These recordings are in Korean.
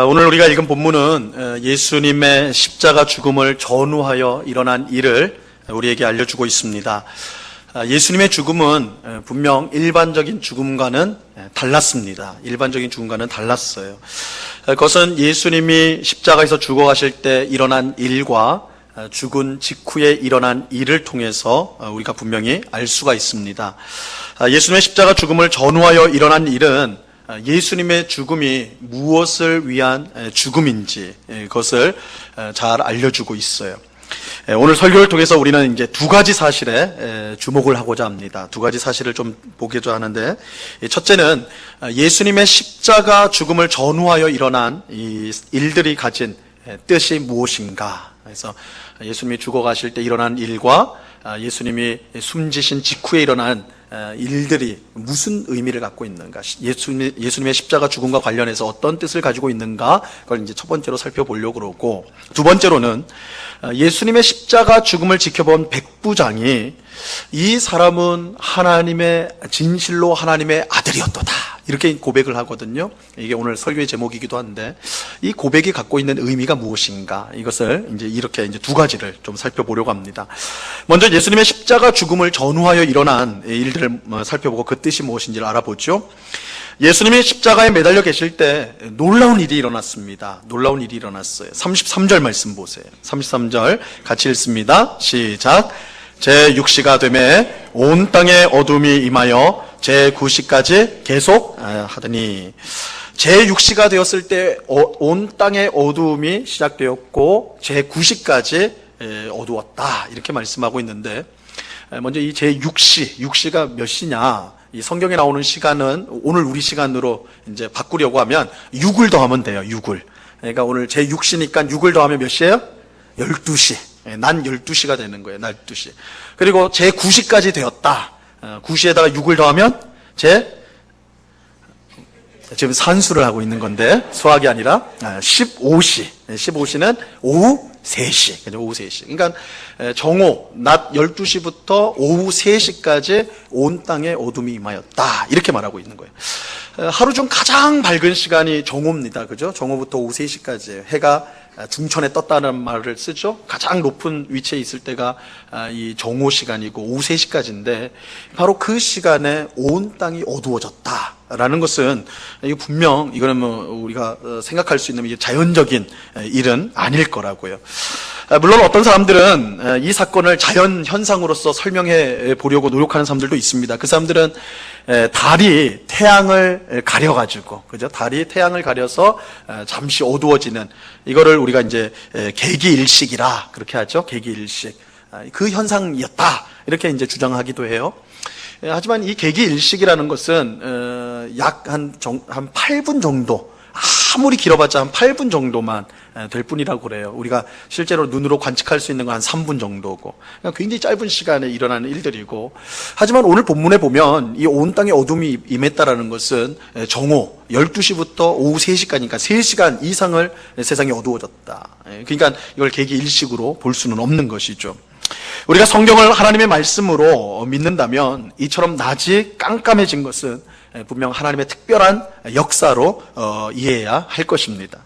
오늘 우리가 읽은 본문은 예수님의 십자가 죽음을 전후하여 일어난 일을 우리에게 알려주고 있습니다. 예수님의 죽음은 분명 일반적인 죽음과는 달랐습니다. 일반적인 죽음과는 달랐어요. 그것은 예수님이 십자가에서 죽어가실 때 일어난 일과 죽은 직후에 일어난 일을 통해서 우리가 분명히 알 수가 있습니다. 예수님의 십자가 죽음을 전후하여 일어난 일은 예수님의 죽음이 무엇을 위한 죽음인지 그것을 잘 알려주고 있어요. 오늘 설교를 통해서 우리는 이제 두 가지 사실에 주목을 하고자 합니다. 두 가지 사실을 좀 보고자 하는데, 첫째는 예수님의 십자가 죽음을 전후하여 일어난 이 일들이 가진 뜻이 무엇인가. 그래서 예수님이 죽어가실 때 일어난 일과 예수님이 숨지신 직후에 일어난 일들이 무슨 의미를 갖고 있는가, 예수님의 십자가 죽음과 관련해서 어떤 뜻을 가지고 있는가, 그걸 이제 첫 번째로 살펴보려고 그러고, 두 번째로는 예수님의 십자가 죽음을 지켜본 백부장이 이 사람은 하나님의 진실로 하나님의 아들이었도다, 이렇게 고백을 하거든요. 이게 오늘 설교의 제목이기도 한데, 이 고백이 갖고 있는 의미가 무엇인가, 이것을 이렇게 두 가지를 좀 살펴보려고 합니다. 먼저 예수님의 십자가 죽음을 전후하여 일어난 일들을 살펴보고 그 뜻이 무엇인지를 알아보죠. 예수님이 십자가에 매달려 계실 때 놀라운 일이 일어났습니다. 놀라운 일이 일어났어요. 33절 말씀 보세요. 33절 같이 읽습니다. 시작. 제6시가 되매 온 땅에 어둠이 임하여 제9시까지 계속 하더니, 제6시가 되었을 때 온 땅의 어두움이 시작되었고 제9시까지 어두웠다, 이렇게 말씀하고 있는데, 먼저 이 제6시, 6시가 몇 시냐, 이 성경에 나오는 시간은 오늘 우리 시간으로 이제 바꾸려고 하면 6을 더하면 돼요. 6을. 그러니까 오늘 제6시니까 6을 더하면 몇 시예요? 12시. 난 12시가 되는 거예요. 날 12시. 그리고 제9시까지 되었다. 9시에다가 6을 더하면 지금 산수를 하고 있는 건데 수학이 아니라 15시. 15시는 오후 3시. 오후 3시. 그러니까 정오, 낮 12시부터 오후 3시까지 온 땅에 어둠이 임하였다, 이렇게 말하고 있는 거예요. 하루 중 가장 밝은 시간이 정오입니다. 그죠? 정오부터 오후 3시까지 해가 중천에 떴다는 말을 쓰죠. 가장 높은 위치에 있을 때가 이 정오 시간이고 오후 3시까지인데, 바로 그 시간에 온 땅이 어두워졌다라는 것은 분명 이거는 우리가 생각할 수 있는 자연적인 일은 아닐 거라고요. 물론 어떤 사람들은 이 사건을 자연 현상으로서 설명해 보려고 노력하는 사람들도 있습니다. 그 사람들은 달이 태양을 가려가지고, 그죠? 달이 태양을 가려서 잠시 어두워지는, 이거를 우리가 이제 개기일식이라 그렇게 하죠. 개기일식. 그 현상이었다, 이렇게 이제 주장하기도 해요. 하지만 이 개기일식이라는 것은 약 한 8분 정도, 아무리 길어봤자 한 8분 정도만 될 뿐이라고 그래요. 우리가 실제로 눈으로 관측할 수 있는 건 한 3분 정도고, 그러니까 굉장히 짧은 시간에 일어나는 일들이고, 하지만 오늘 본문에 보면 이 온 땅에 어둠이 임했다라는 것은 정오 12시부터 오후 3시까지니까 3시간 이상을 세상이 어두워졌다. 그러니까 이걸 개기일식으로 볼 수는 없는 것이죠. 우리가 성경을 하나님의 말씀으로 믿는다면 이처럼 낮이 깜깜해진 것은 분명 하나님의 특별한 역사로 이해해야 할 것입니다.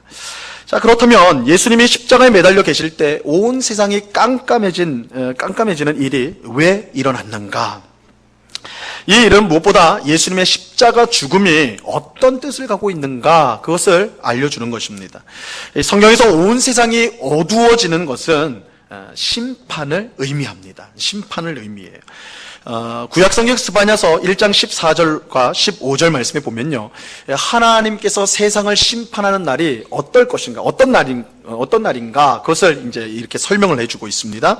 자, 그렇다면 예수님이 십자가에 매달려 계실 때 온 세상이 깜깜해지는 일이 왜 일어났는가? 이 일은 무엇보다 예수님의 십자가 죽음이 어떤 뜻을 갖고 있는가, 그것을 알려주는 것입니다. 성경에서 온 세상이 어두워지는 것은 심판을 의미합니다. 심판을 의미해요. 구약성경 스바냐서 1장 14절과 15절 말씀에 보면요, 하나님께서 세상을 심판하는 날이 어떨 것인가, 어떤 날인가, 그것을 이제 이렇게 설명을 해주고 있습니다.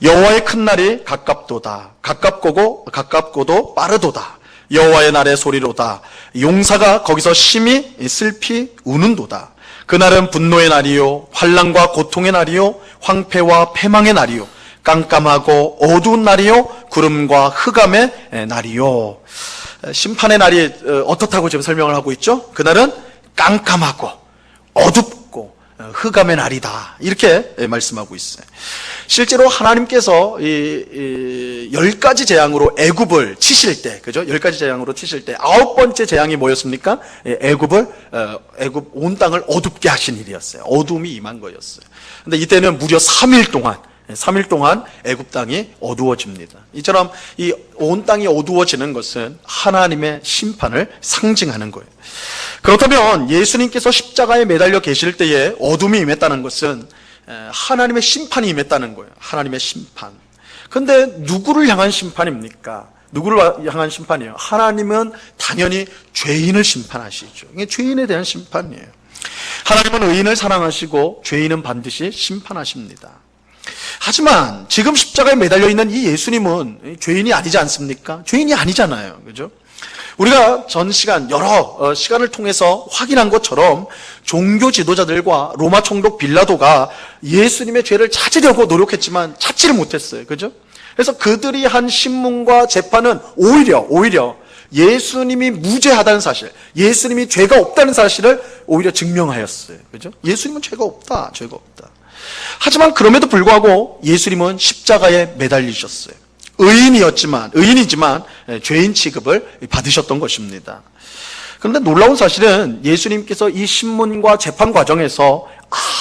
여호와의 큰 날이 가깝도다. 가깝고도 빠르도다. 여호와의 날의 소리로다. 용사가 거기서 심히 슬피 우는도다. 그날은 분노의 날이요, 환난과 고통의 날이요, 황폐와 패망의 날이요, 깜깜하고 어두운 날이요, 구름과 흑암의 날이요. 심판의 날이 어떻다고 지금 설명을 하고 있죠? 그날은 깜깜하고 어둡고 흑암의 날이다. 이렇게 말씀하고 있어요. 실제로 하나님께서 이 10가지 재앙으로 애굽을 치실 때, 그죠? 10가지 재앙으로 치실 때 9번째 재앙이 뭐였습니까? 애굽 온 땅을 어둡게 하신 일이었어요. 어둠이 임한 거였어요. 근데 이때는 무려 3일 동안 애굽 땅이 어두워집니다. 이처럼 이 온 땅이 어두워지는 것은 하나님의 심판을 상징하는 거예요. 그렇다면 예수님께서 십자가에 매달려 계실 때에 어둠이 임했다는 것은 하나님의 심판이 임했다는 거예요. 하나님의 심판. 그런데 누구를 향한 심판입니까? 누구를 향한 심판이에요? 하나님은 당연히 죄인을 심판하시죠. 이게 죄인에 대한 심판이에요. 하나님은 의인을 사랑하시고 죄인은 반드시 심판하십니다. 하지만 지금 십자가에 매달려 있는 이 예수님은 죄인이 아니지 않습니까? 죄인이 아니잖아요. 그죠? 우리가 전 시간, 여러 시간을 통해서 확인한 것처럼 종교 지도자들과 로마 총독 빌라도가 예수님의 죄를 찾으려고 노력했지만 찾지를 못했어요. 그죠? 그래서 그들이 한 신문과 재판은 오히려 예수님이 무죄하다는 사실, 예수님이 죄가 없다는 사실을 오히려 증명하였어요. 그죠? 예수님은 죄가 없다. 하지만 그럼에도 불구하고 예수님은 십자가에 매달리셨어요. 의인이지만 죄인 취급을 받으셨던 것입니다. 그런데 놀라운 사실은 예수님께서 이 신문과 재판 과정에서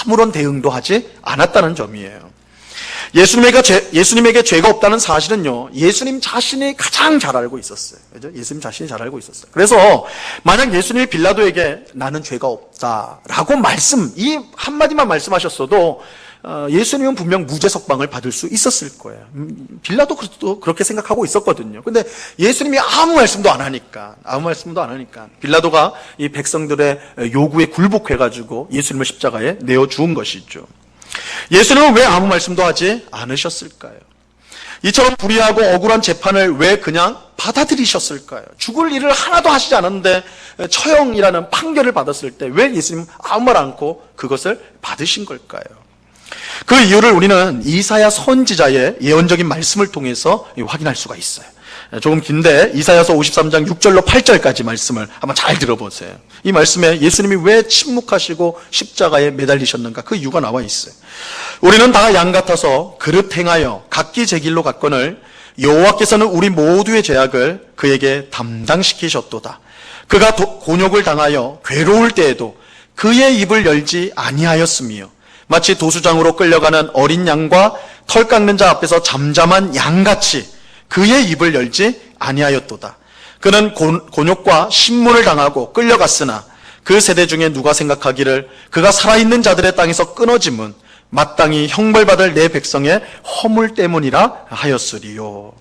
아무런 대응도 하지 않았다는 점이에요. 예수님에게 죄가 없다는 사실은요, 예수님 자신이 가장 잘 알고 있었어요. 그죠? 예수님 자신이 잘 알고 있었어요. 그래서 만약 예수님이 빌라도에게 나는 죄가 없다라고 이 한마디만 말씀하셨어도 예수님은 분명 무죄 석방을 받을 수 있었을 거예요. 빌라도도 그렇게 생각하고 있었거든요. 근데 예수님이 아무 말씀도 안 하니까 빌라도가 이 백성들의 요구에 굴복해가지고 예수님을 십자가에 내어 주은 것이죠. 예수님은 왜 아무 말씀도 하지 않으셨을까요? 이처럼 불의하고 억울한 재판을 왜 그냥 받아들이셨을까요? 죽을 일을 하나도 하시지 않았는데 처형이라는 판결을 받았을 때 왜 예수님은 아무 말 않고 그것을 받으신 걸까요? 그 이유를 우리는 이사야 선지자의 예언적인 말씀을 통해서 확인할 수가 있어요. 조금 긴데 이사야서 53장 6절로 8절까지 말씀을 한번 잘 들어보세요. 이 말씀에 예수님이 왜 침묵하시고 십자가에 매달리셨는가, 그 이유가 나와 있어요. 우리는 다 양 같아서 그릇 행하여 각기 제 길로 갔거늘 여호와께서는 우리 모두의 죄악을 그에게 담당시키셨도다. 그가 곤욕을 당하여 괴로울 때에도 그의 입을 열지 아니하였으며 마치 도수장으로 끌려가는 어린 양과 털 깎는 자 앞에서 잠잠한 양같이 그의 입을 열지 아니하였도다. 그는 곤욕과 신문을 당하고 끌려갔으나 그 세대 중에 누가 생각하기를 그가 살아있는 자들의 땅에서 끊어짐은 마땅히 형벌받을 내 백성의 허물 때문이라 하였으리요.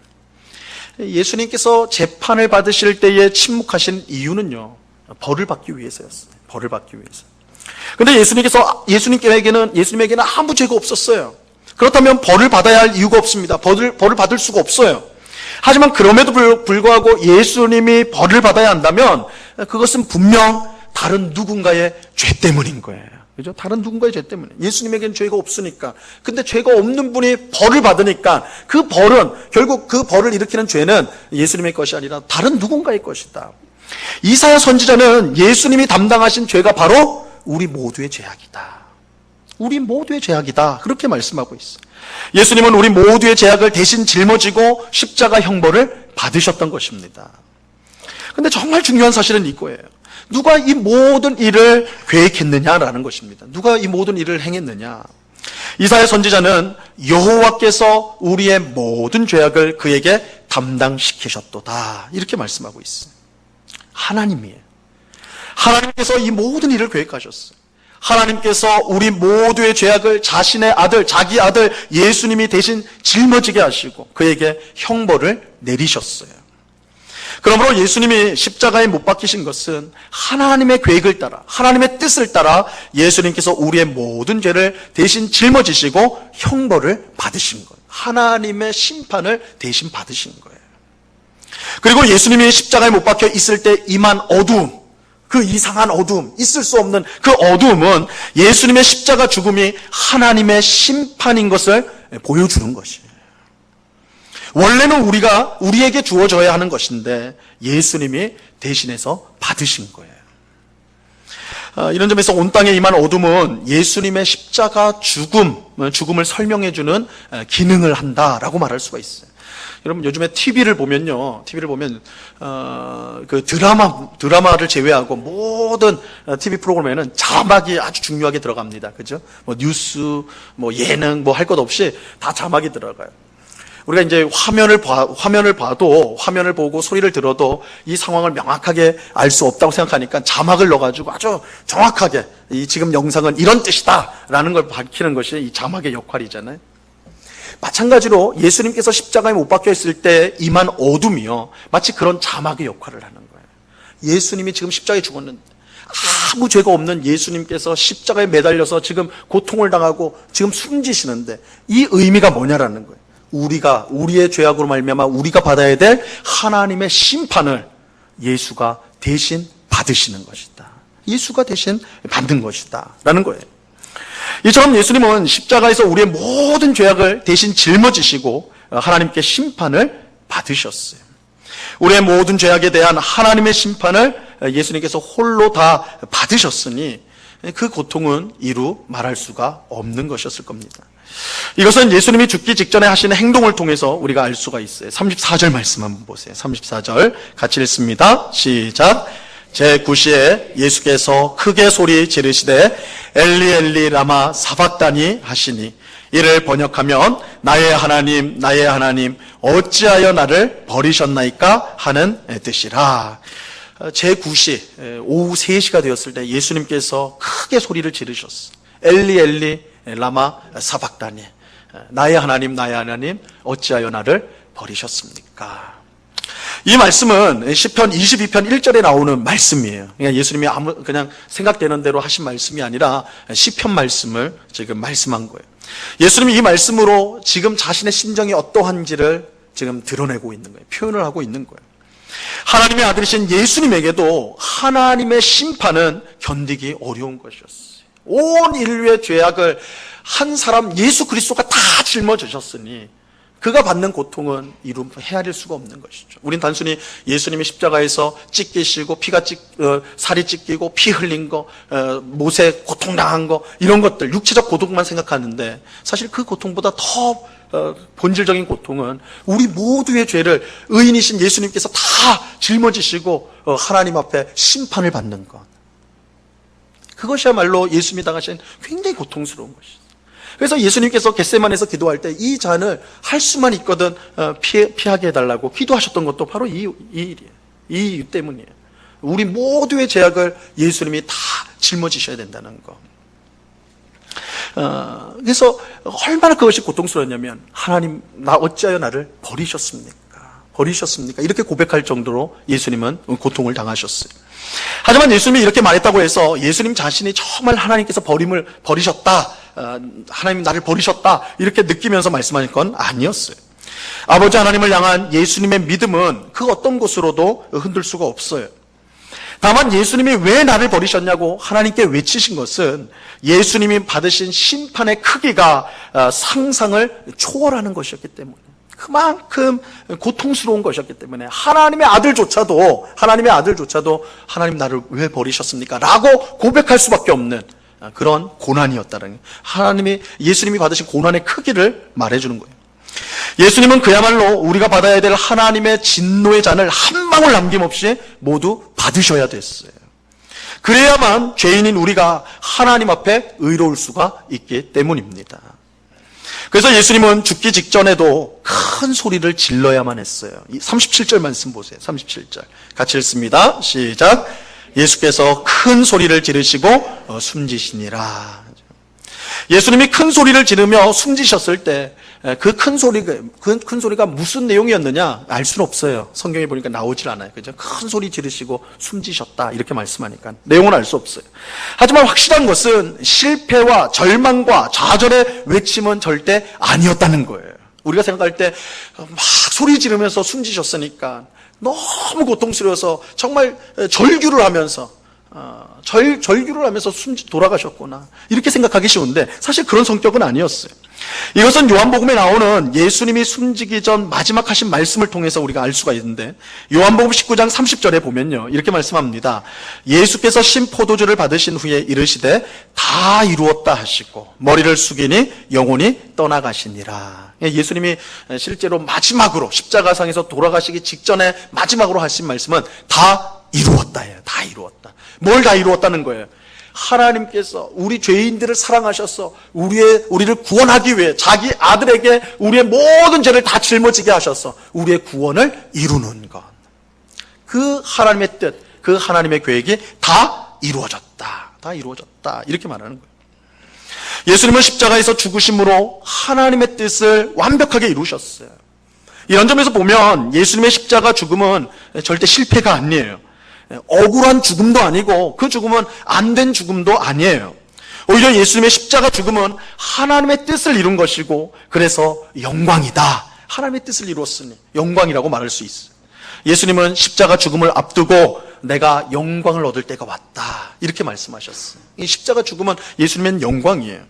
예수님께서 재판을 받으실 때에 침묵하신 이유는요, 벌을 받기 위해서였어요. 벌을 받기 위해서. 근데 예수님에게는 아무 죄가 없었어요. 그렇다면 벌을 받아야 할 이유가 없습니다. 벌을 받을 수가 없어요. 하지만 그럼에도 불구하고 예수님이 벌을 받아야 한다면 그것은 분명 다른 누군가의 죄 때문인 거예요. 그죠? 다른 누군가의 죄 때문에. 예수님에게는 죄가 없으니까. 근데 죄가 없는 분이 벌을 받으니까 결국 그 벌을 일으키는 죄는 예수님의 것이 아니라 다른 누군가의 것이다. 이사야 선지자는 예수님이 담당하신 죄가 바로 우리 모두의 죄악이다. 우리 모두의 죄악이다. 그렇게 말씀하고 있어요. 예수님은 우리 모두의 죄악을 대신 짊어지고 십자가 형벌을 받으셨던 것입니다. 그런데 정말 중요한 사실은 이거예요. 누가 이 모든 일을 계획했느냐라는 것입니다. 누가 이 모든 일을 행했느냐. 이사야 선지자는 여호와께서 우리의 모든 죄악을 그에게 담당시키셨도다. 이렇게 말씀하고 있어요. 하나님이에요. 하나님께서 이 모든 일을 계획하셨어요. 하나님께서 우리 모두의 죄악을 자신의 아들, 자기 아들 예수님이 대신 짊어지게 하시고 그에게 형벌을 내리셨어요. 그러므로 예수님이 십자가에 못 박히신 것은 하나님의 계획을 따라, 하나님의 뜻을 따라 예수님께서 우리의 모든 죄를 대신 짊어지시고 형벌을 받으신 거예요. 하나님의 심판을 대신 받으신 거예요. 그리고 예수님이 십자가에 못 박혀 있을 때 임한 어두움, 그 이상한 어두움, 있을 수 없는 그 어두움은 예수님의 십자가 죽음이 하나님의 심판인 것을 보여주는 것이에요. 원래는 우리에게 주어져야 하는 것인데 예수님이 대신해서 받으신 거예요. 이런 점에서 온 땅에 임한 어둠은 예수님의 십자가 죽음을 설명해주는 기능을 한다라고 말할 수가 있어요. 여러분 요즘에 TV를 보면 그 드라마를 제외하고 모든 TV 프로그램에는 자막이 아주 중요하게 들어갑니다. 그죠? 뭐 뉴스, 뭐 예능, 뭐 할 것 없이 다 자막이 들어가요. 우리가 이제 화면을 봐도, 화면을 보고 소리를 들어도 이 상황을 명확하게 알 수 없다고 생각하니까 자막을 넣어가지고 아주 정확하게 이 지금 영상은 이런 뜻이다라는 걸 밝히는 것이 이 자막의 역할이잖아요. 마찬가지로 예수님께서 십자가에 못 박혀 있을 때 임한 어둠이요, 마치 그런 자막의 역할을 하는 거예요. 예수님이 지금 십자가에 죽었는데 아무 죄가 없는 예수님께서 십자가에 매달려서 지금 고통을 당하고 지금 숨지시는데 이 의미가 뭐냐라는 거예요. 우리의 죄악으로 말미암아 우리가 받아야 될 하나님의 심판을 예수가 대신 받으시는 것이다. 예수가 대신 받는 것이다 라는 거예요. 이처럼 예수님은 십자가에서 우리의 모든 죄악을 대신 짊어지시고 하나님께 심판을 받으셨어요. 우리의 모든 죄악에 대한 하나님의 심판을 예수님께서 홀로 다 받으셨으니 그 고통은 이루 말할 수가 없는 것이었을 겁니다. 이것은 예수님이 죽기 직전에 하시는 행동을 통해서 우리가 알 수가 있어요. 34절 말씀 한번 보세요. 34절 같이 읽습니다. 시작. 제9시에 예수께서 크게 소리 지르시되 엘리 엘리 라마 사박다니 하시니 이를 번역하면 나의 하나님 나의 하나님 어찌하여 나를 버리셨나이까 하는 뜻이라. 제9시 오후 3시가 되었을 때 예수님께서 크게 소리를 지르셨어요. 엘리 엘리 라마 사박다니, 나의 하나님 나의 하나님 어찌하여 나를 버리셨습니까? 이 말씀은 시편 22편 1절에 나오는 말씀이에요. 그냥 예수님이 그냥 생각되는 대로 하신 말씀이 아니라 시편 말씀을 지금 말씀한 거예요. 예수님이 이 말씀으로 지금 자신의 심정이 어떠한지를 지금 드러내고 있는 거예요. 표현을 하고 있는 거예요. 하나님의 아들이신 예수님에게도 하나님의 심판은 견디기 어려운 것이었어요. 온 인류의 죄악을 한 사람 예수 그리스도가 다 짊어지셨으니 그가 받는 고통은 헤아릴 수가 없는 것이죠. 우린 단순히 예수님이 십자가에서 찢기시고 살이 찢기고 피 흘린 거, 못에 고통당한 거, 이런 것들, 육체적 고통만 생각하는데 사실 그 고통보다 더 본질적인 고통은 우리 모두의 죄를 의인이신 예수님께서 다 짊어지시고 하나님 앞에 심판을 받는 것. 그것이야말로 예수님이 당하신 굉장히 고통스러운 것이죠. 그래서 예수님께서 겟세마네에서 기도할 때 이 잔을 할 수만 있거든 피하게 해달라고 기도하셨던 것도 바로 이 일이에요. 이 이유 때문이에요. 우리 모두의 죄악을 예수님이 다 짊어지셔야 된다는 거. 그래서 얼마나 그것이 고통스러웠냐면 하나님 나 어찌하여 나를 버리셨습니까? 이렇게 고백할 정도로 예수님은 고통을 당하셨어요. 하지만 예수님이 이렇게 말했다고 해서 예수님 자신이 정말 하나님께서 버리셨다, 하나님 나를 버리셨다 이렇게 느끼면서 말씀하실 건 아니었어요. 아버지 하나님을 향한 예수님의 믿음은 그 어떤 것으로도 흔들 수가 없어요. 다만 예수님이 왜 나를 버리셨냐고 하나님께 외치신 것은 예수님이 받으신 심판의 크기가 상상을 초월하는 것이었기 때문에, 그만큼 고통스러운 것이었기 때문에 하나님의 아들조차도 하나님 나를 왜 버리셨습니까? 라고 고백할 수밖에 없는 그런 고난이었다는 거예요. 예수님이 받으신 고난의 크기를 말해주는 거예요. 예수님은 그야말로 우리가 받아야 될 하나님의 진노의 잔을 한 방울 남김없이 모두 받으셔야 됐어요. 그래야만 죄인인 우리가 하나님 앞에 의로울 수가 있기 때문입니다. 그래서 예수님은 죽기 직전에도 큰 소리를 질러야만 했어요. 37절 말씀 보세요. 37절 같이 읽습니다. 시작. 예수께서 큰 소리를 지르시고 숨지시니라. 예수님이 큰 소리를 지르며 숨지셨을 때 그 큰 소리가 무슨 내용이었느냐 알 수는 없어요. 성경에 보니까 나오질 않아요. 그죠? 큰 소리 지르시고 숨지셨다 이렇게 말씀하니까 내용은 알 수 없어요. 하지만 확실한 것은 실패와 절망과 좌절의 외침은 절대 아니었다는 거예요. 우리가 생각할 때 막 소리 지르면서 숨지셨으니까 너무 고통스러워서 정말 절규를 하면서 절규를 하면서 돌아가셨구나 이렇게 생각하기 쉬운데 사실 그런 성격은 아니었어요. 이것은 요한복음에 나오는 예수님이 숨지기 전 마지막 하신 말씀을 통해서 우리가 알 수가 있는데, 요한복음 19장 30절에 보면요 이렇게 말씀합니다. 예수께서 신 포도주를 받으신 후에 이르시되 다 이루었다 하시고 머리를 숙이니 영혼이 떠나가시니라. 예수님이 실제로 마지막으로 십자가상에서 돌아가시기 직전에 마지막으로 하신 말씀은 다 이루었다예요. 다 이루었다. 뭘 다 이루었다는 거예요? 하나님께서 우리 죄인들을 사랑하셔서 우리를 구원하기 위해 자기 아들에게 우리의 모든 죄를 다 짊어지게 하셔서 우리의 구원을 이루는 것. 그 하나님의 뜻, 그 하나님의 계획이 다 이루어졌다. 다 이루어졌다. 이렇게 말하는 거예요. 예수님은 십자가에서 죽으심으로 하나님의 뜻을 완벽하게 이루셨어요. 이런 점에서 보면 예수님의 십자가 죽음은 절대 실패가 아니에요. 억울한 죽음도 아니고 그 죽음은 안 된 죽음도 아니에요. 오히려 예수님의 십자가 죽음은 하나님의 뜻을 이룬 것이고 그래서 영광이다. 하나님의 뜻을 이루었으니 영광이라고 말할 수 있어요. 예수님은 십자가 죽음을 앞두고 내가 영광을 얻을 때가 왔다 이렇게 말씀하셨어요. 이 십자가 죽음은 예수님의 영광이에요.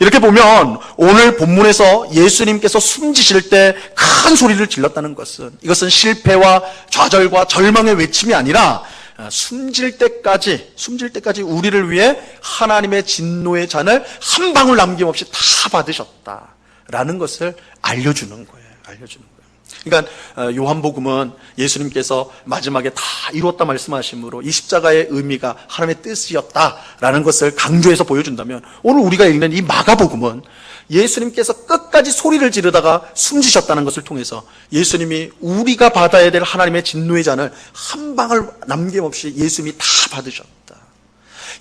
이렇게 보면 오늘 본문에서 예수님께서 숨지실 때 큰 소리를 질렀다는 것은 이것은 실패와 좌절과 절망의 외침이 아니라 숨질 때까지 우리를 위해 하나님의 진노의 잔을 한 방울 남김없이 다 받으셨다라는 것을 알려주는 거예요. 그러니까 요한복음은 예수님께서 마지막에 다 이루었다 말씀하심으로 이 십자가의 의미가 하나님의 뜻이었다라는 것을 강조해서 보여준다면, 오늘 우리가 읽는 이 마가복음은 예수님께서 끝까지 소리를 지르다가 숨지셨다는 것을 통해서 예수님이 우리가 받아야 될 하나님의 진노의 잔을 한 방울 남김없이 예수님이 다 받으셨다.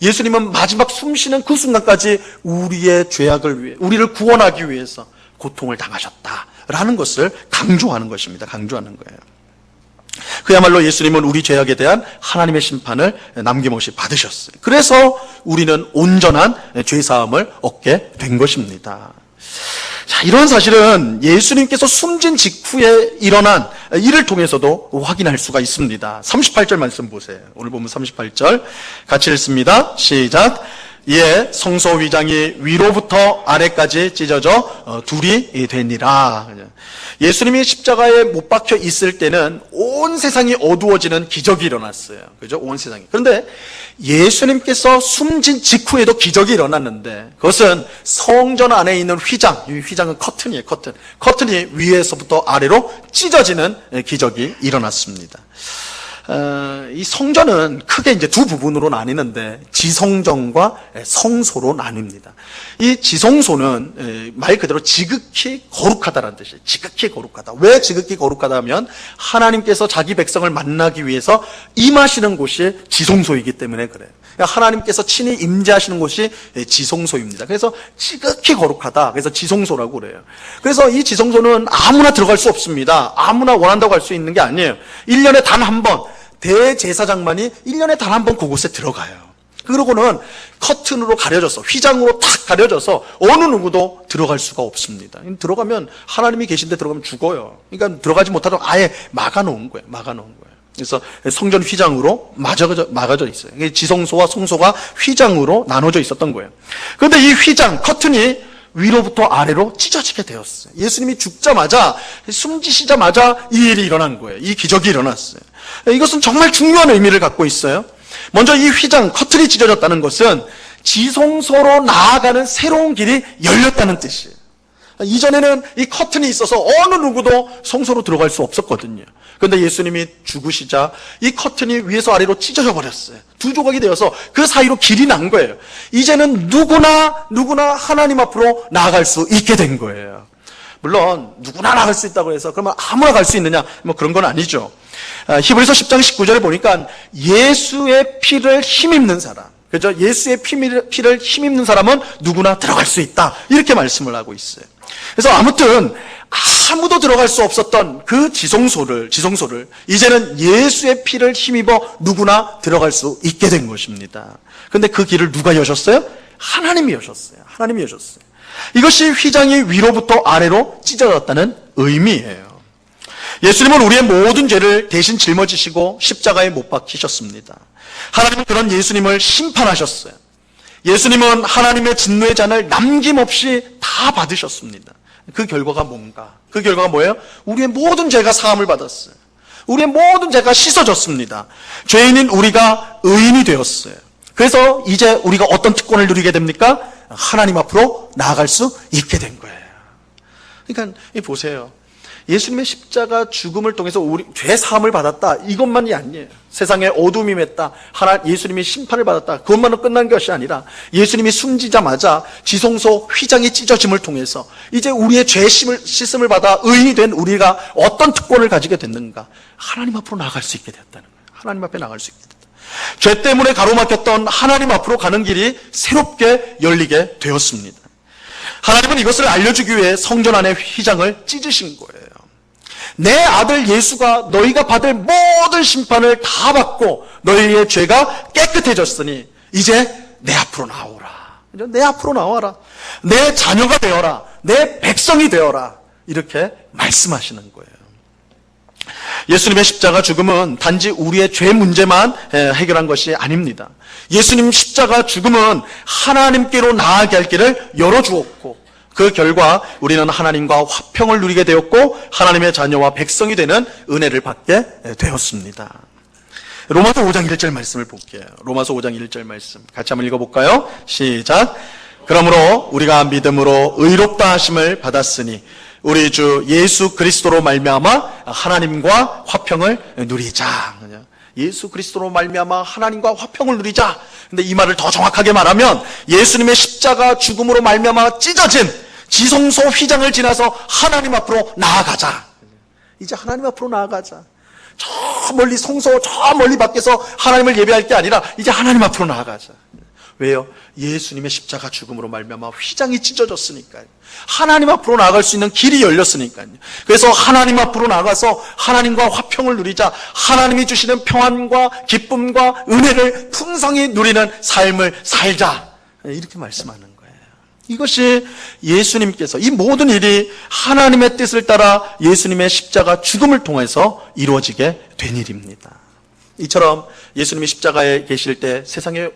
예수님은 마지막 숨쉬는 그 순간까지 우리의 죄악을 위해, 우리를 구원하기 위해서 고통을 당하셨다라는 것을 강조하는 것입니다. 강조하는 거예요. 그야말로 예수님은 우리 죄악에 대한 하나님의 심판을 남김없이 받으셨어요. 그래서 우리는 온전한 죄사함을 얻게 된 것입니다. 자, 이런 사실은 예수님께서 숨진 직후에 일어난 일을 통해서도 확인할 수가 있습니다. 38절 말씀 보세요. 오늘 보면 38절 같이 읽습니다. 시작. 이에 성소 휘장이 위로부터 아래까지 찢어져 둘이 되니라. 예수님이 십자가에 못 박혀 있을 때는 온 세상이 어두워지는 기적이 일어났어요. 그죠? 온 세상이. 그런데 예수님께서 숨진 직후에도 기적이 일어났는데 그것은 성전 안에 있는 휘장, 이 휘장은 커튼이에요. 커튼이 위에서부터 아래로 찢어지는 기적이 일어났습니다. 이 성전은 크게 이제 두 부분으로 나뉘는데 지성전과 성소로 나뉩니다. 이 지성소는 말 그대로 지극히 거룩하다라는 뜻이에요. 지극히 거룩하다. 왜 지극히 거룩하다 하면 하나님께서 자기 백성을 만나기 위해서 임하시는 곳이 지성소이기 때문에 그래요. 하나님께서 친히 임재하시는 곳이 지성소입니다. 그래서 지극히 거룩하다. 그래서 지성소라고 그래요. 그래서 이 지성소는 아무나 들어갈 수 없습니다. 아무나 원한다고 할 수 있는 게 아니에요. 1년에 단 한 번 대제사장만이 1년에 단 한 번 그곳에 들어가요. 그러고는 커튼으로 가려져서, 휘장으로 탁 가려져서 어느 누구도 들어갈 수가 없습니다. 들어가면, 하나님이 계신데 들어가면 죽어요. 그러니까 들어가지 못하도록 아예 막아놓은 거예요. 그래서 성전 휘장으로 막아져 있어요. 지성소와 성소가 휘장으로 나눠져 있었던 거예요. 그런데 이 휘장, 커튼이 위로부터 아래로 찢어지게 되었어요. 예수님이 죽자마자, 숨지시자마자 이 일이 일어난 거예요. 이 기적이 일어났어요. 이것은 정말 중요한 의미를 갖고 있어요. 먼저 이 휘장, 커튼이 찢어졌다는 것은 지성소로 나아가는 새로운 길이 열렸다는 뜻이에요. 이전에는 이 커튼이 있어서 어느 누구도 성소로 들어갈 수 없었거든요. 그런데 예수님이 죽으시자 이 커튼이 위에서 아래로 찢어져 버렸어요. 두 조각이 되어서 그 사이로 길이 난 거예요. 이제는 누구나 하나님 앞으로 나아갈 수 있게 된 거예요. 물론 누구나 나갈 수 있다고 해서 그러면 아무나 갈 수 있느냐, 뭐 그런 건 아니죠. 히브리서 10장 19절에 보니까 예수의 피를 힘입는 사람, 그죠? 예수의 피를 힘입는 사람은 누구나 들어갈 수 있다, 이렇게 말씀을 하고 있어요. 그래서 아무튼 아무도 들어갈 수 없었던 그 지성소를 이제는 예수의 피를 힘입어 누구나 들어갈 수 있게 된 것입니다. 그런데 그 길을 누가 여셨어요? 하나님이 여셨어요. 이것이 휘장이 위로부터 아래로 찢어졌다는 의미예요. 예수님은 우리의 모든 죄를 대신 짊어지시고 십자가에 못 박히셨습니다. 하나님은 그런 예수님을 심판하셨어요. 예수님은 하나님의 진노의 잔을 남김없이 다 받으셨습니다. 그 결과가 뭔가? 그 결과가 뭐예요? 우리의 모든 죄가 사함을 받았어요. 우리의 모든 죄가 씻어졌습니다. 죄인인 우리가 의인이 되었어요. 그래서 이제 우리가 어떤 특권을 누리게 됩니까? 하나님 앞으로 나아갈 수 있게 된 거예요. 그러니까 보세요. 예수님의 십자가 죽음을 통해서 우리 죄 사함을 받았다, 이것만이 아니에요. 세상에 어둠이 맺다, 예수님이 심판을 받았다, 그것만으로 끝난 것이 아니라 예수님이 숨지자마자 지성소 휘장이 찢어짐을 통해서 이제 우리의 죄 씻음을 받아 의인이 된 우리가 어떤 특권을 가지게 됐는가? 하나님 앞으로 나아갈 수 있게 되었다는 거예요. 하나님 앞에 나아갈 수 있게 됐다. 죄 때문에 가로막혔던 하나님 앞으로 가는 길이 새롭게 열리게 되었습니다. 하나님은 이것을 알려주기 위해 성전 안의 휘장을 찢으신 거예요. 내 아들 예수가 너희가 받을 모든 심판을 다 받고 너희의 죄가 깨끗해졌으니 이제 내 앞으로 나오라. 내 앞으로 나와라. 내 자녀가 되어라. 내 백성이 되어라. 이렇게 말씀하시는 거예요. 예수님의 십자가 죽음은 단지 우리의 죄 문제만 해결한 것이 아닙니다. 예수님 십자가 죽음은 하나님께로 나아가게 할 길을 열어주었고, 그 결과 우리는 하나님과 화평을 누리게 되었고 하나님의 자녀와 백성이 되는 은혜를 받게 되었습니다. 로마서 5장 1절 말씀을 볼게요. 로마서 5장 1절 말씀 같이 한번 읽어볼까요? 시작. 그러므로 우리가 믿음으로 의롭다 하심을 받았으니 우리 주 예수 그리스도로 말미암아 하나님과 화평을 누리자. 예수 그리스도로 말미암아 하나님과 화평을 누리자. 근데 이 말을 더 정확하게 말하면 예수님의 십자가 죽음으로 말미암아 찢어진 지성소 휘장을 지나서 하나님 앞으로 나아가자. 이제 하나님 앞으로 나아가자. 저 멀리 성소 저 멀리 밖에서 하나님을 예배할 게 아니라 이제 하나님 앞으로 나아가자. 왜요? 예수님의 십자가 죽음으로 말미암아 휘장이 찢어졌으니까요. 하나님 앞으로 나아갈 수 있는 길이 열렸으니까요. 그래서 하나님 앞으로 나가서 하나님과 화평을 누리자. 하나님이 주시는 평안과 기쁨과 은혜를 풍성히 누리는 삶을 살자. 이렇게 말씀하는 거예요. 이것이 예수님께서 이 모든 일이 하나님의 뜻을 따라 예수님의 십자가 죽음을 통해서 이루어지게 된 일입니다. 이처럼 예수님이 십자가에 계실 때 세상에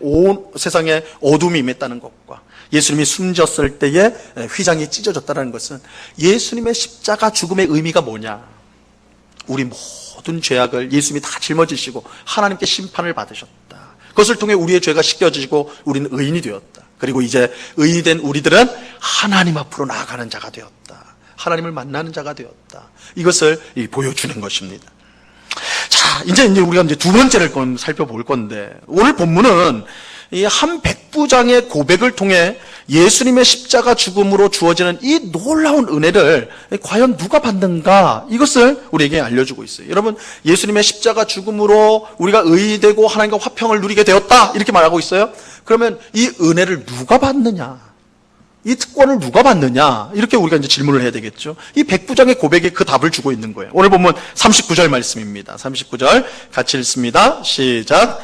어둠이 임했다는 것과 예수님이 숨졌을 때에 휘장이 찢어졌다는 것은 예수님의 십자가 죽음의 의미가 뭐냐? 우리 모든 죄악을 예수님이 다 짊어지시고 하나님께 심판을 받으셨다. 그것을 통해 우리의 죄가 씻겨지고 우리는 의인이 되었다. 그리고 이제 의인이 된 우리들은 하나님 앞으로 나아가는 자가 되었다. 하나님을 만나는 자가 되었다. 이것을 보여주는 것입니다. 자, 이제 우리가 두 번째를 살펴볼 건데, 오늘 본문은 이 한 백부장의 고백을 통해 예수님의 십자가 죽음으로 주어지는 이 놀라운 은혜를 과연 누가 받는가, 이것을 우리에게 알려주고 있어요. 여러분, 예수님의 십자가 죽음으로 우리가 의인이 되고 하나님과 화평을 누리게 되었다, 이렇게 말하고 있어요. 그러면 이 은혜를 누가 받느냐, 이 특권을 누가 받느냐, 이렇게 우리가 이제 질문을 해야 되겠죠. 이 백부장의 고백에 그 답을 주고 있는 거예요. 오늘 보면 39절 말씀입니다. 39절 같이 읽습니다. 시작.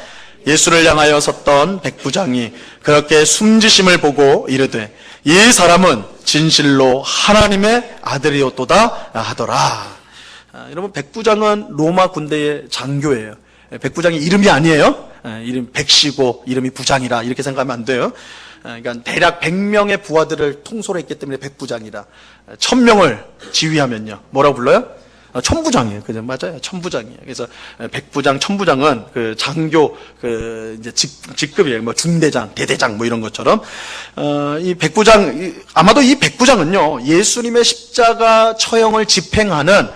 예수를 향하여 섰던 백부장이 그렇게 숨지심을 보고 이르되 이 사람은 진실로 하나님의 아들이었도다 하더라. 여러분, 백부장은 로마 군대의 장교예요. 백부장이 이름이 아니에요. 이름 백시고 이름이 부장이라 이렇게 생각하면 안 돼요. 그러니까 대략 100명의 부하들을 통솔했기 때문에 백부장이라. 1000명을 지휘하면요, 뭐라고 불러요? 천부장이에요. 그죠? 맞아요. 천부장이에요. 그래서 백부장, 천부장은 그 장교 이제 직급이에요. 뭐 중대장, 대대장 뭐 이런 것처럼. 이 백부장, 아마도 이 백부장은요, 예수님의 십자가 처형을 집행하는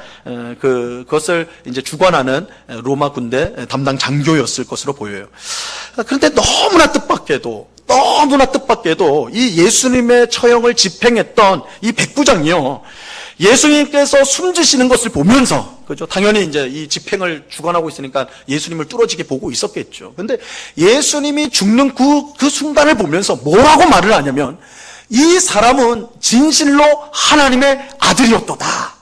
그것을 이제 주관하는 로마 군대 담당 장교였을 것으로 보여요. 그런데 너무나 뜻밖에도 이 예수님의 처형을 집행했던 이 백부장이요, 예수님께서 숨지시는 것을 보면서, 그죠? 당연히 이제 이 집행을 주관하고 있으니까 예수님을 뚫어지게 보고 있었겠죠. 근데 예수님이 죽는 그 순간을 보면서 뭐라고 말을 하냐면, 이 사람은 진실로 하나님의 아들이었도다.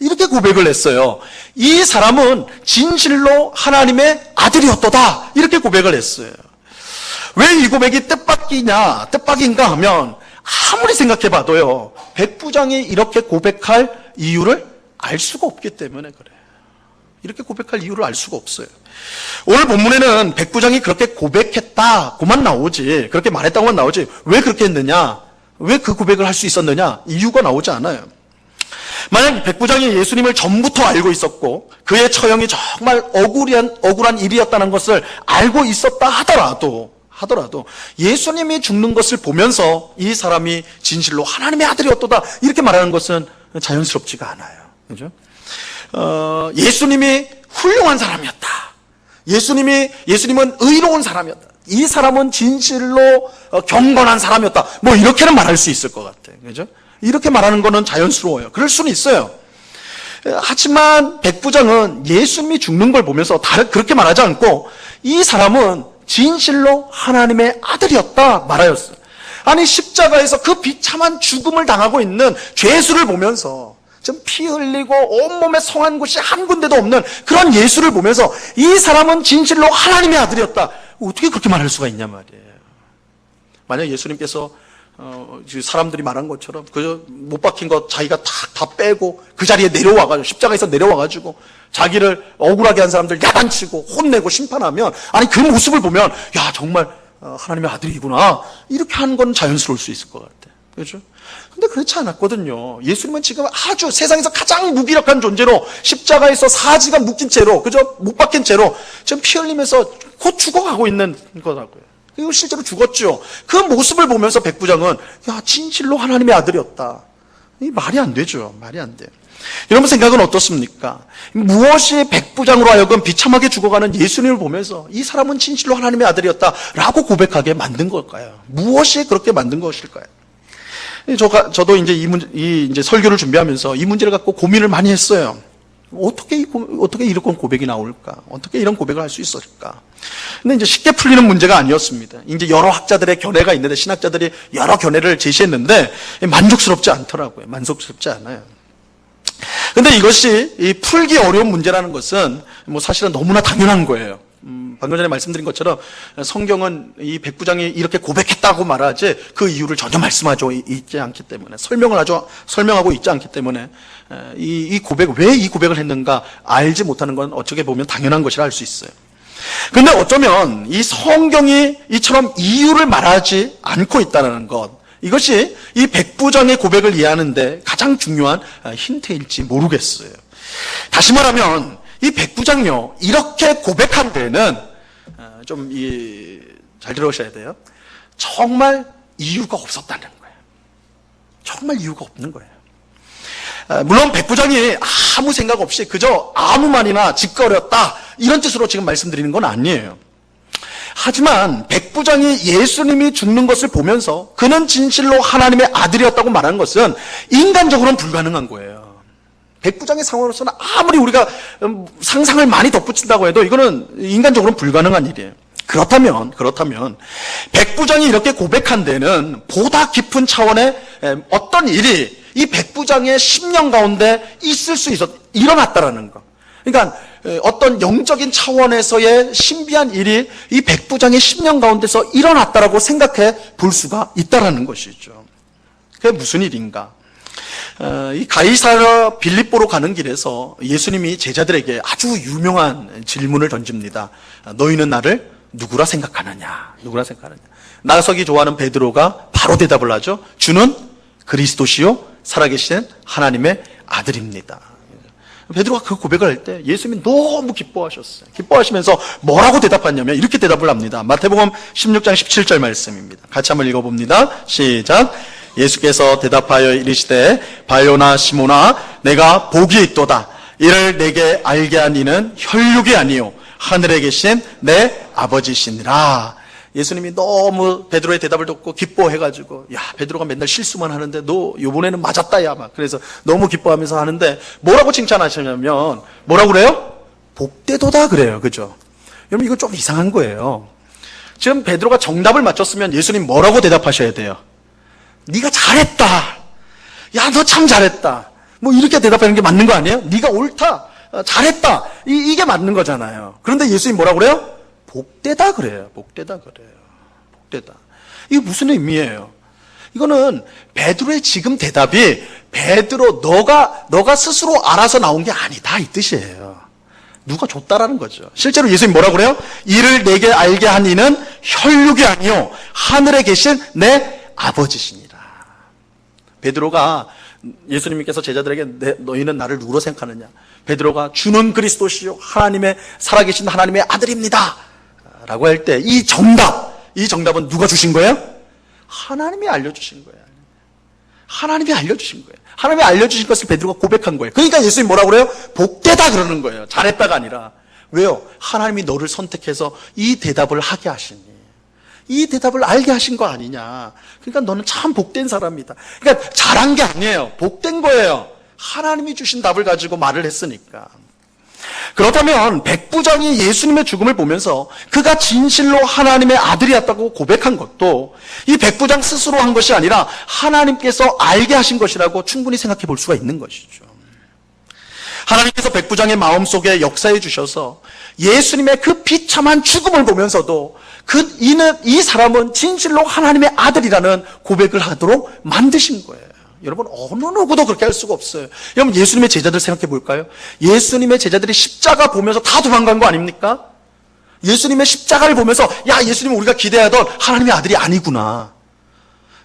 이렇게 고백을 했어요. 이 사람은 진실로 하나님의 아들이었도다. 이렇게 고백을 했어요. 왜 이 고백이 뜻밖인가 하면, 아무리 생각해봐도요, 백부장이 이렇게 고백할 이유를 알 수가 없기 때문에 그래요. 이렇게 고백할 이유를 알 수가 없어요. 오늘 본문에는 백부장이 그렇게 고백했다고만 나오지, 그렇게 말했다고만 나오지, 왜 그렇게 했느냐, 왜 그 고백을 할 수 있었느냐, 이유가 나오지 않아요. 만약 백부장이 예수님을 전부터 알고 있었고 그의 처형이 정말 억울한 일이었다는 것을 알고 있었다 하더라도 예수님이 죽는 것을 보면서 이 사람이 진실로 하나님의 아들이었도다 이렇게 말하는 것은 자연스럽지가 않아요. 그죠? 예수님이 훌륭한 사람이었다. 예수님은 의로운 사람이었다. 이 사람은 진실로 경건한 사람이었다. 뭐 이렇게는 말할 수 있을 것 같아요. 그죠? 이렇게 말하는 거는 자연스러워요. 그럴 수는 있어요. 하지만 백부장은 예수님이 죽는 걸 보면서 그렇게 말하지 않고 이 사람은 진실로 하나님의 아들이었다 말하였어요. 아니 십자가에서 그 비참한 죽음을 당하고 있는 죄수를 보면서 좀 피 흘리고 온몸에 성한 곳이 한 군데도 없는 그런 예수를 보면서 이 사람은 진실로 하나님의 아들이었다. 어떻게 그렇게 말할 수가 있냐 말이에요. 만약 예수님께서 사람들이 말한 것처럼 그저 못 박힌 것 자기가 다 빼고 그 자리에 내려와가지고 십자가에서 내려와가지고 자기를 억울하게 한 사람들 야단치고 혼내고 심판하면, 아니 그 모습을 보면 야 정말 하나님의 아들이구나 이렇게 하는 건 자연스러울 수 있을 것 같아요. 그렇죠? 근데 그렇지 않았거든요. 예수님은 지금 아주 세상에서 가장 무기력한 존재로 십자가에서 사지가 묶인 채로, 그저 못 박힌 채로 지금 피 흘리면서 곧 죽어가고 있는 거라고요. 그리고 실제로 죽었죠. 그 모습을 보면서 백부장은 야 진실로 하나님의 아들이었다. 이 말이 안 되죠. 말이 안 돼요. 여러분 생각은 어떻습니까? 무엇이 백부장으로 하여금 비참하게 죽어가는 예수님을 보면서 이 사람은 진실로 하나님의 아들이었다라고 고백하게 만든 걸까요? 무엇이 그렇게 만든 것일까요? 저도 이제 설교를 준비하면서 이 문제를 갖고 고민을 많이 했어요. 어떻게 이런 고백이 나올까? 어떻게 이런 고백을 할 수 있었을까? 근데 이제 쉽게 풀리는 문제가 아니었습니다. 이제 여러 학자들의 견해가 있는데, 신학자들이 여러 견해를 제시했는데, 만족스럽지 않더라고요. 만족스럽지 않아요. 근데 이것이 이 풀기 어려운 문제라는 것은 뭐 사실은 너무나 당연한 거예요. 방금 전에 말씀드린 것처럼 성경은 이 백부장이 이렇게 고백했다고 말하지 그 이유를 전혀 말씀하고 있지 않기 때문에, 설명하고 있지 않기 때문에 이 고백, 왜 이 고백을 했는가 알지 못하는 건 어떻게 보면 당연한 것이라 할 수 있어요. 근데 어쩌면 이 성경이 이처럼 이유를 말하지 않고 있다는 것, 이것이 이 백부장의 고백을 이해하는데 가장 중요한 힌트일지 모르겠어요. 다시 말하면 이 백부장요, 이렇게 고백한 데는 잘 들어오셔야 돼요. 정말 이유가 없었다는 거예요. 정말 이유가 없는 거예요. 물론 백부장이 아무 생각 없이 그저 아무 말이나 짓거렸다 이런 뜻으로 지금 말씀드리는 건 아니에요. 하지만 백부장이 예수님이 죽는 것을 보면서 그는 진실로 하나님의 아들이었다고 말하는 것은 인간적으로는 불가능한 거예요. 백부장의 상황으로서는 아무리 우리가 상상을 많이 덧붙인다고 해도 이거는 인간적으로는 불가능한 일이에요. 그렇다면 백부장이 이렇게 고백한 데는 보다 깊은 차원의 어떤 일이 이 백부장의 심령 가운데 일어났다라는 거. 그러니까 어떤 영적인 차원에서의 신비한 일이 이 백부장의 심령 가운데서 일어났다라고 생각해 볼 수가 있다라는 것이죠. 그게 무슨 일인가? 이 가이사랴 빌립보로 가는 길에서 예수님이 제자들에게 아주 유명한 질문을 던집니다. 너희는 나를 누구라 생각하느냐? 나서기 좋아하는 베드로가 바로 대답을 하죠. 주는 그리스도시요 살아계신 하나님의 아들입니다. 베드로가 그 고백을 할 때 예수님이 너무 기뻐하셨어요. 기뻐하시면서 뭐라고 대답하냐면 이렇게 대답을 합니다. 마태복음 16장 17절 말씀입니다. 같이 한번 읽어봅니다. 시작. 예수께서 대답하여 이르시되 바요나 시몬아 내가 복이 있도다. 이를 내게 알게 한 이는 혈육이 아니요 하늘에 계신 내 아버지시니라. 예수님이 너무 베드로의 대답을 듣고 기뻐해가지고 야 베드로가 맨날 실수만 하는데 너 이번에는 맞았다 야 막 그래서 너무 기뻐하면서 하는데 뭐라고 칭찬하시냐면 뭐라고 그래요? 복되도다 그래요. 그죠? 여러분 이거 좀 이상한 거예요. 지금 베드로가 정답을 맞췄으면 예수님 뭐라고 대답하셔야 돼요? 네가 잘했다. 야 너 참 잘했다. 뭐 이렇게 대답하는 게 맞는 거 아니에요? 네가 옳다. 잘했다. 이게 맞는 거잖아요. 그런데 예수님 뭐라고 그래요? 복되다 그래요. 복되다. 이게 무슨 의미예요? 이거는 베드로의 지금 대답이 베드로 너가 스스로 알아서 나온 게 아니다 이 뜻이에요. 누가 줬다라는 거죠. 실제로 예수님 뭐라고 그래요? 이를 내게 알게 한 이는 혈육이 아니요 하늘에 계신 내 아버지시니라. 베드로가 예수님께서 제자들에게 너희는 나를 누구로 생각하느냐? 베드로가 주는 그리스도시요 하나님의 살아계신 하나님의 아들입니다 라고 할 때 이 정답은 누가 주신 거예요? 하나님이 알려주신 거예요. 하나님이 알려주신 거예요. 하나님이 알려주신 것을 베드로가 고백한 거예요. 그러니까 예수님 뭐라고 그래요? 복되다 그러는 거예요. 잘했다가 아니라. 왜요? 하나님이 너를 선택해서 이 대답을 하게 하시니, 이 대답을 알게 하신 거 아니냐. 그러니까 너는 참 복된 사람이다. 그러니까 잘한 게 아니에요. 복된 거예요. 하나님이 주신 답을 가지고 말을 했으니까. 그렇다면 백부장이 예수님의 죽음을 보면서 그가 진실로 하나님의 아들이었다고 고백한 것도 이 백부장 스스로 한 것이 아니라 하나님께서 알게 하신 것이라고 충분히 생각해 볼 수가 있는 것이죠. 하나님께서 백부장의 마음속에 역사해 주셔서 예수님의 그 비참한 죽음을 보면서도 이 사람은 진실로 하나님의 아들이라는 고백을 하도록 만드신 거예요. 여러분, 어느 누구도 그렇게 할 수가 없어요. 여러분, 예수님의 제자들 생각해 볼까요? 예수님의 제자들이 십자가 보면서 다 도망간 거 아닙니까? 예수님의 십자가를 보면서 야, 예수님 우리가 기대하던 하나님의 아들이 아니구나.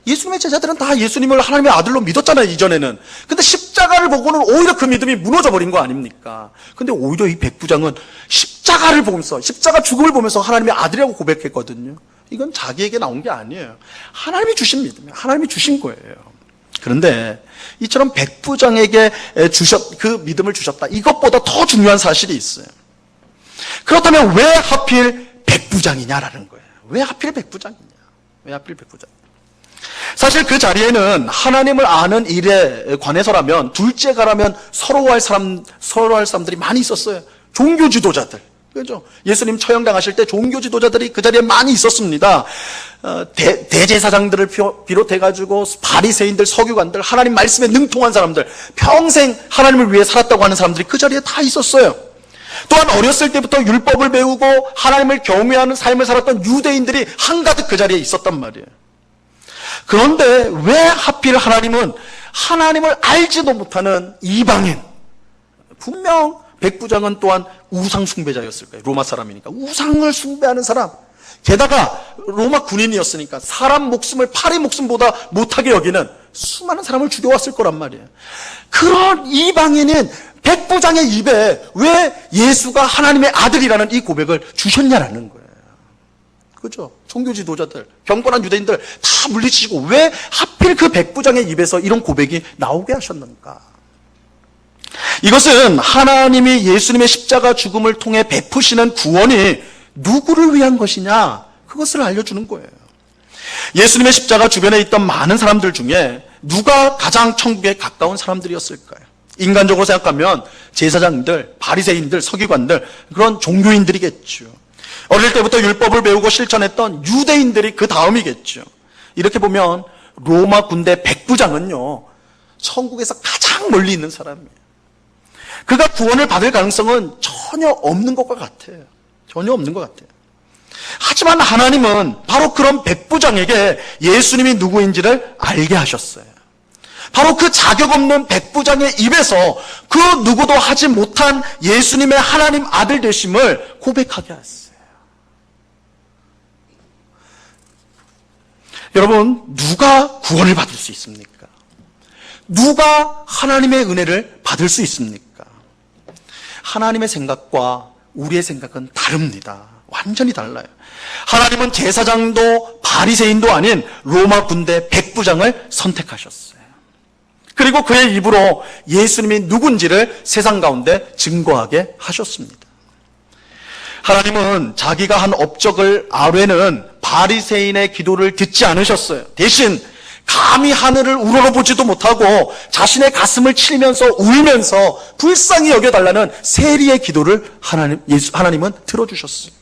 예수님의 제자들은 다 예수님을 하나님의 아들로 믿었잖아요, 이전에는. 근데 십자가를 보고는 오히려 그 믿음이 무너져 버린 거 아닙니까? 근데 오히려 이 백부장은 십자가를 보면서, 십자가 죽음을 보면서 하나님의 아들이라고 고백했거든요. 이건 자기에게 나온 게 아니에요. 하나님이 주신 믿음이에요. 하나님이 주신 거예요. 그런데 이처럼 백부장에게 그 믿음을 주셨다. 이것보다 더 중요한 사실이 있어요. 그렇다면 왜 하필 백부장이냐라는 거예요. 왜 하필 백부장이냐? 왜 하필 백부장? 사실 그 자리에는 하나님을 아는 일에 관해서라면 둘째가라면 서로 할 사람들이 많이 있었어요. 종교 지도자들. 그죠? 예수님 처형당하실 때 종교 지도자들이 그 자리에 많이 있었습니다. 대제사장들을 비롯해가지고 바리새인들, 서기관들, 하나님 말씀에 능통한 사람들, 평생 하나님을 위해 살았다고 하는 사람들이 그 자리에 다 있었어요. 또한 어렸을 때부터 율법을 배우고 하나님을 경외하는 삶을 살았던 유대인들이 한가득 그 자리에 있었단 말이에요. 그런데 왜 하필 하나님은 하나님을 알지도 못하는 이방인, 분명 백부장은 또한 우상 숭배자였을 거예요. 로마 사람이니까 우상을 숭배하는 사람, 게다가 로마 군인이었으니까 사람 목숨을 파리 목숨보다 못하게 여기는 수많은 사람을 죽여왔을 거란 말이에요. 그런 이방인인 백부장의 입에 왜 예수가 하나님의 아들이라는 이 고백을 주셨냐라는 거예요. 그죠? 종교 지도자들, 경건한 유대인들 다 물리치시고 왜 하필 그 백부장의 입에서 이런 고백이 나오게 하셨는가? 이것은 하나님이 예수님의 십자가 죽음을 통해 베푸시는 구원이 누구를 위한 것이냐, 그것을 알려주는 거예요. 예수님의 십자가 주변에 있던 많은 사람들 중에 누가 가장 천국에 가까운 사람들이었을까요? 인간적으로 생각하면 제사장들, 바리새인들, 서기관들, 그런 종교인들이겠죠. 어릴 때부터 율법을 배우고 실천했던 유대인들이 그 다음이겠죠. 이렇게 보면 로마 군대 백부장은요, 천국에서 가장 멀리 있는 사람이에요. 그가 구원을 받을 가능성은 전혀 없는 것과 같아요. 전혀 없는 것 같아요. 하지만 하나님은 바로 그런 백부장에게 예수님이 누구인지를 알게 하셨어요. 바로 그 자격 없는 백부장의 입에서 그 누구도 하지 못한 예수님의 하나님 아들 되심을 고백하게 했어요. 여러분, 누가 구원을 받을 수 있습니까? 누가 하나님의 은혜를 받을 수 있습니까? 하나님의 생각과 우리의 생각은 다릅니다. 완전히 달라요. 하나님은 제사장도 바리새인도 아닌 로마 군대 백부장을 선택하셨어요. 그리고 그의 입으로 예수님이 누군지를 세상 가운데 증거하게 하셨습니다. 하나님은 자기가 한 업적을 아뢰는 바리새인의 기도를 듣지 않으셨어요. 대신 감히 하늘을 우러러보지도 못하고 자신의 가슴을 치면서 울면서 불쌍히 여겨달라는 세리의 기도를 하나님은 들어주셨어요.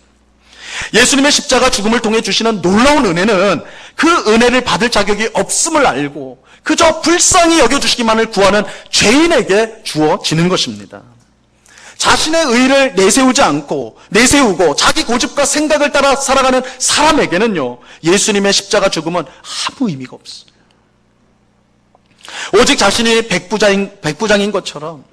예수님의 십자가 죽음을 통해 주시는 놀라운 은혜는 그 은혜를 받을 자격이 없음을 알고 그저 불쌍히 여겨주시기만을 구하는 죄인에게 주어지는 것입니다. 자신의 의를 내세우고 자기 고집과 생각을 따라 살아가는 사람에게는요, 예수님의 십자가 죽음은 아무 의미가 없어요. 오직 자신이 백부장인 것처럼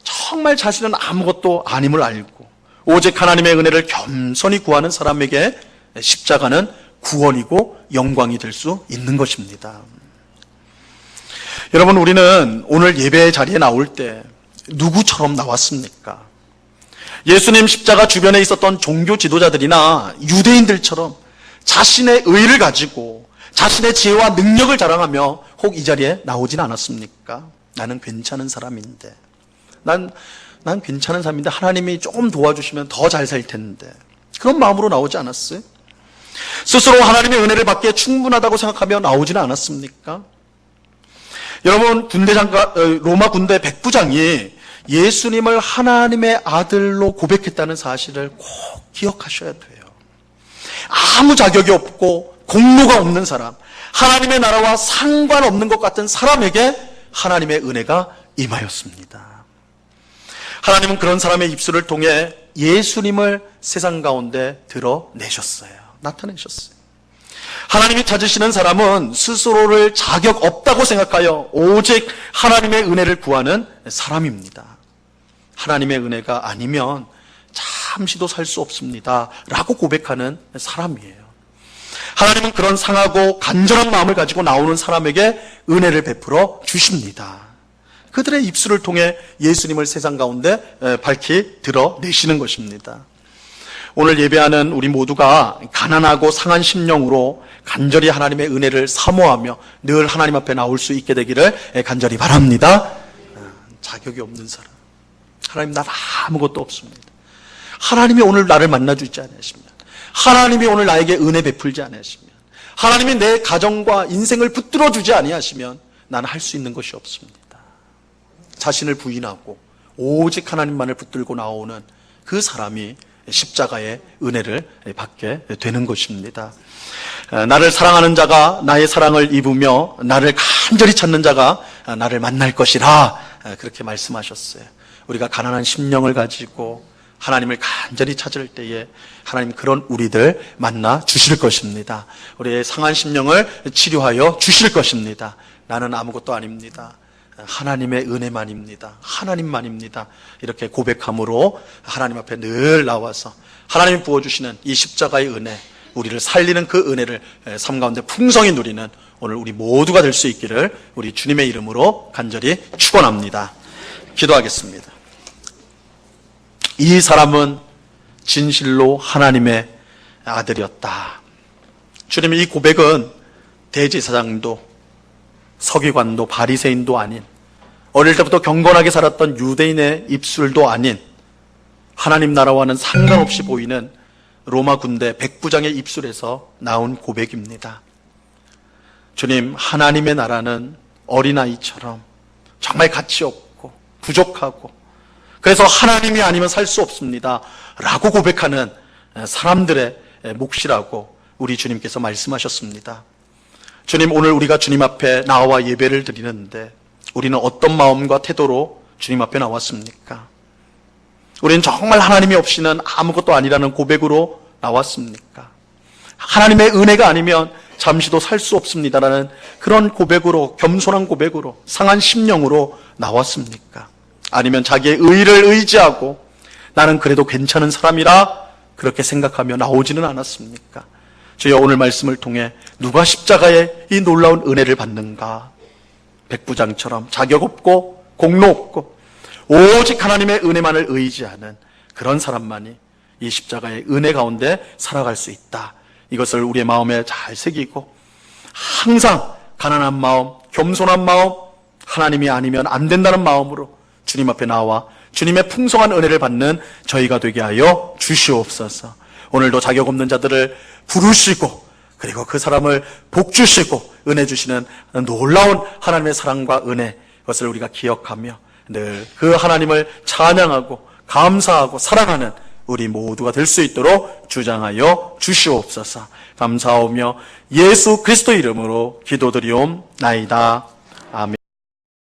정말 자신은 아무것도 아님을 알고 오직 하나님의 은혜를 겸손히 구하는 사람에게 십자가는 구원이고 영광이 될 수 있는 것입니다. 여러분, 우리는 오늘 예배 자리에 나올 때 누구처럼 나왔습니까? 예수님 십자가 주변에 있었던 종교 지도자들이나 유대인들처럼 자신의 의를 가지고 자신의 지혜와 능력을 자랑하며 혹 이 자리에 나오진 않았습니까? 나는 괜찮은 사람인데, 난 괜찮은 사람인데 하나님이 조금 도와주시면 더 잘 살 텐데, 그런 마음으로 나오지 않았어요? 스스로 하나님의 은혜를 받기에 충분하다고 생각하며 나오지는 않았습니까? 여러분, 로마 군대 백부장이 예수님을 하나님의 아들로 고백했다는 사실을 꼭 기억하셔야 돼요. 아무 자격이 없고 공로가 없는 사람, 하나님의 나라와 상관없는 것 같은 사람에게 하나님의 은혜가 임하였습니다. 하나님은 그런 사람의 입술을 통해 예수님을 세상 가운데 드러내셨어요. 나타내셨어요. 하나님이 찾으시는 사람은 스스로를 자격 없다고 생각하여 오직 하나님의 은혜를 구하는 사람입니다. 하나님의 은혜가 아니면 잠시도 살 수 없습니다 라고 고백하는 사람이에요. 하나님은 그런 상하고 간절한 마음을 가지고 나오는 사람에게 은혜를 베풀어 주십니다. 그들의 입술을 통해 예수님을 세상 가운데 밝히 드러내시는 것입니다. 오늘 예배하는 우리 모두가 가난하고 상한 심령으로 간절히 하나님의 은혜를 사모하며 늘 하나님 앞에 나올 수 있게 되기를 간절히 바랍니다. 자격이 없는 사람, 하나님, 난 아무것도 없습니다. 하나님이 오늘 나를 만나주지 않으시면, 하나님이 오늘 나에게 은혜 베풀지 않으시면, 하나님이 내 가정과 인생을 붙들어주지 아니하시면 나는 할 수 있는 것이 없습니다. 자신을 부인하고 오직 하나님만을 붙들고 나오는 그 사람이 십자가의 은혜를 받게 되는 것입니다. 나를 사랑하는 자가 나의 사랑을 입으며 나를 간절히 찾는 자가 나를 만날 것이라, 그렇게 말씀하셨어요. 우리가 가난한 심령을 가지고 하나님을 간절히 찾을 때에 하나님 그런 우리들 만나 주실 것입니다. 우리의 상한 심령을 치료하여 주실 것입니다. 나는 아무것도 아닙니다. 하나님의 은혜만입니다. 하나님만입니다. 이렇게 고백함으로 하나님 앞에 늘 나와서 하나님이 부어주시는 이 십자가의 은혜, 우리를 살리는 그 은혜를 삶 가운데 풍성히 누리는 오늘 우리 모두가 될 수 있기를 우리 주님의 이름으로 간절히 축원합니다. 기도하겠습니다. 이 사람은 진실로 하나님의 아들이었다. 주님의 이 고백은 대제사장도 서기관도 바리새인도 아닌, 어릴 때부터 경건하게 살았던 유대인의 입술도 아닌, 하나님 나라와는 상관없이 보이는 로마 군대 백부장의 입술에서 나온 고백입니다. 주님, 하나님의 나라는 어린아이처럼 정말 가치 없고 부족하고, 그래서 하나님이 아니면 살 수 없습니다 라고 고백하는 사람들의 몫이라고 우리 주님께서 말씀하셨습니다. 주님, 오늘 우리가 주님 앞에 나와 예배를 드리는데 우리는 어떤 마음과 태도로 주님 앞에 나왔습니까? 우리는 정말 하나님이 없이는 아무것도 아니라는 고백으로 나왔습니까? 하나님의 은혜가 아니면 잠시도 살 수 없습니다라는 그런 고백으로, 겸손한 고백으로, 상한 심령으로 나왔습니까? 아니면 자기의 의를 의지하고 나는 그래도 괜찮은 사람이라 그렇게 생각하며 나오지는 않았습니까? 주여, 오늘 말씀을 통해 누가 십자가의 이 놀라운 은혜를 받는가? 백부장처럼 자격 없고 공로 없고 오직 하나님의 은혜만을 의지하는 그런 사람만이 이 십자가의 은혜 가운데 살아갈 수 있다. 이것을 우리의 마음에 잘 새기고 항상 가난한 마음, 겸손한 마음, 하나님이 아니면 안 된다는 마음으로 주님 앞에 나와 주님의 풍성한 은혜를 받는 저희가 되게 하여 주시옵소서. 오늘도 자격 없는 자들을 부르시고 그리고 그 사람을 복 주시고 은혜 주시는 놀라운 하나님의 사랑과 은혜, 그것을 우리가 기억하며 늘 그 하나님을 찬양하고 감사하고 사랑하는 우리 모두가 될 수 있도록 주장하여 주시옵소서. 감사하며 예수 그리스도 이름으로 기도드리옵나이다.